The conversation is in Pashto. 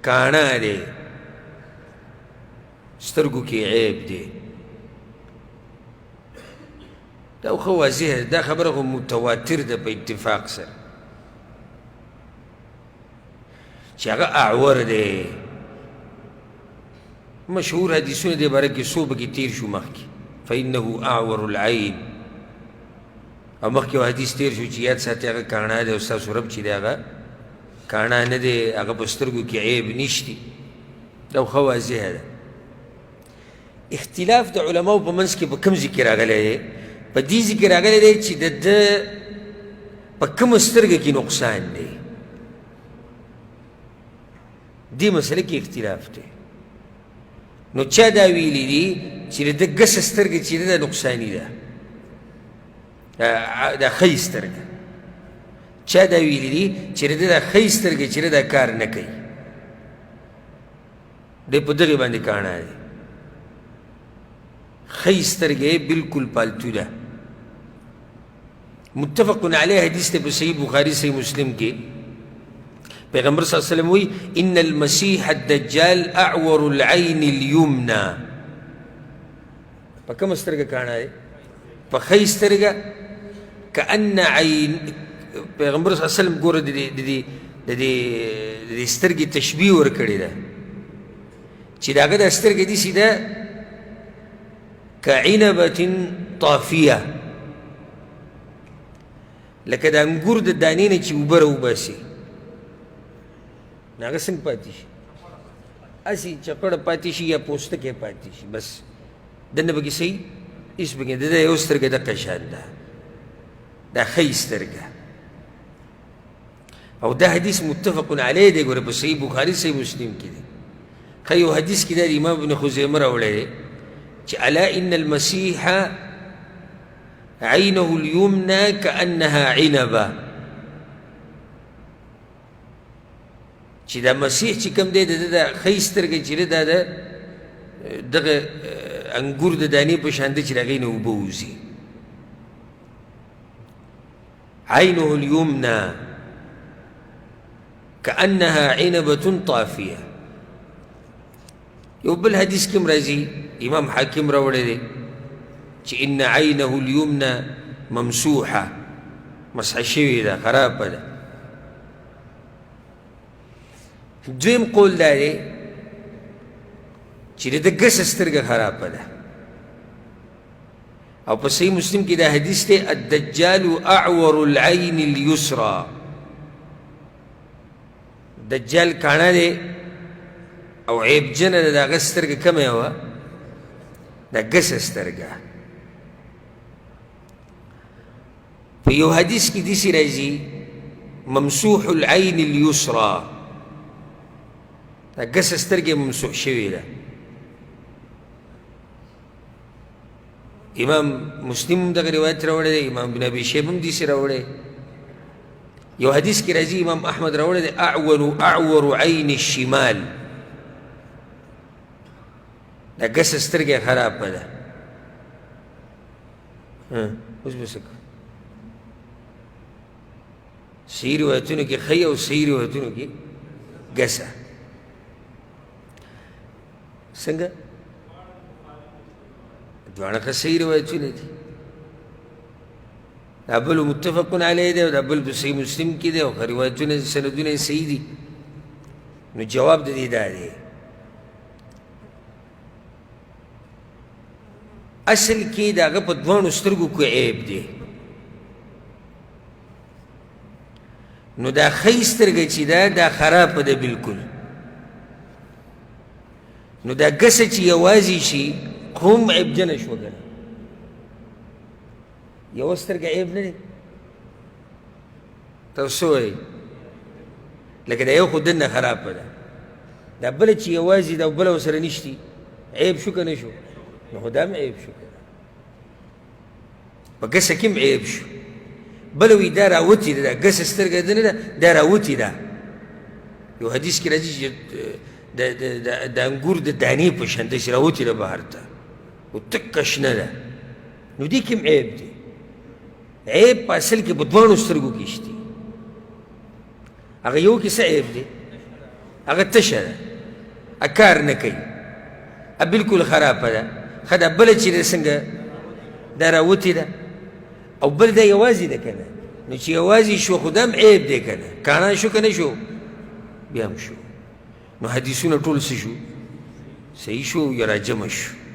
کاڼه دی سترګو کې عیب دی دا خو واضح ده دا خبره خو متواتر ده په اتفاق سره چې هغه اعور دی مشهور حدیثونه دې باره کې څو پکې تېر شو مخکې فإنه أعور العين او مخکې یو حدیث تېر شو چې یاد ساتي هغه کاڼه دی او ستاسو رب چې دی هغه کاڼه نه دی هغه په سترګو کې عیب نشتی دا خو واضحه ده اختلاف د علماو په منځ کې په کوم ځای کې راغلی دی په دې ځای کې راغلی دی چې د ده په کومه سترګه کې نقصان دی دې مسله کې اختلاف دی نو چا دا ویلی دي چې د ده ګسه سترګه چې ده نقصاني ده دا ښی سترګه چا دا ویلی دي چې د ده دا ښی سترګه چې دا کار نه کوي دی په دغې باندې کاڼه دی ښی سترګه یې بلکل پالتو ده متفق علیه حدیث ته په صحیح بخاري صحیح مسلم کې پیغمبر صلی اللہ علیہ وسلم وی ان المسیح الدجال اعور العین الیمنا پا کم سترگا کانا ہے پا خی سترگا کأن عین پیغمبر صلی اللہ علیہ وسلم گورا دی سترگی تشبیح ورکڑی دا چی داگا دا سترگی دیسی دا کعنبت طافیہ لکه دا انگور دا دانین چی اوبر اوباسی ناغه څنګه پاتې شي اسی چپړه پاتې شي یا پوستکی پاتې شي بس دنه به کې صحیح هېڅ به کې د ده یو سترګه دقه شان ده دا ښی سترګه او دا حدیث متفق علیه دی ګوره په صحیح بخاري صحیح مسلم کې دی ښه یو حدیث کې دا د امام ابن خزیمه راوړی دی چې الا ان المسیح عینه الیمنى کأنها عنبه چې دا مسیح چې کوم دی د ده ښی سترګه چې دا د دغه انګور د دانې په شان دی چې د هغې نه اوبه وځي عینه الیمنى کأنها عنبة طافیه یو بل حدیث کې هم راځي امام حاکم راوړی دی چې ان عینه الیمنى ممسوحه مسح شوې ده خرابه ده دویم قول دا دی چې د ګسه سترګه خرابه ده او په صحیح مسلم کې دا حدیث دی الدجال اعور العین اليسرى دجال کاڼه دی او عیبجنه ده د هغه سترګه کومه وه دا ګسه سترګه په یو حدیث کې داسې راځي ممسوح العین اليسرى دا ګسه سترګې ممسوح شوې ده امام مسلم هم دغه روایت راوړی دی امام بن ابي شیبه هم داسې راوړی یو حدیث کې راځي امام احمد راوړی دی اعور عین الشمال دا ګسه سترګې خرابه ده اوس به څه کوو صحیح روایتونو کې ښی او صحیح روایتونو کې ګسه څنګه دواړه که صحیح روایتونه دي دا بل متفق علیه دی او دا بل په صحیح مسلم کې دی او روایتونه سندونه یې صحیح دي نو جواب د دې دا دی اصل کې د هغه په دواړو سترګو کې عیب دی نو دا ښی سترګه چې ده دا خرابه ده بلکل نو دا ګسه چې یوازې شي خو هم عیبجنه شوه که نه یوه سترګه عیب نه دی تاسو څه وایئ لکه دا یو خو دننه خرابه ده دا بله چې یوازې ده او بله ورسره نشتي عیب شو که نه شو نو خو دا هم عیب شو که په ګسه کې هم عیب شو بله وی دا راوتې ده دا ګسه سترګه ده نه ده دا راوتې ده یو حدیث کې راځي چې د انګور د دانې په شان داسې راوتې ده بهر ته او تکه شنه ده نو دې کې هم عیب دی عیب په اصل کې په دواړو سترګو کې شتي هغه یو کې څه عیب دی هغه تشه ده کار نه کوي بالکل خرابه ده ښه ده بله چې ده څنګه دا راوتې ده او بل دا یوازې ده که نه نو چې یوازې شو خو دا هم عیب دی که نه کاڼه شو که نه شو بیا هم شو نو حدیثونه ټول څه شو صحیح شو یا راجمع شو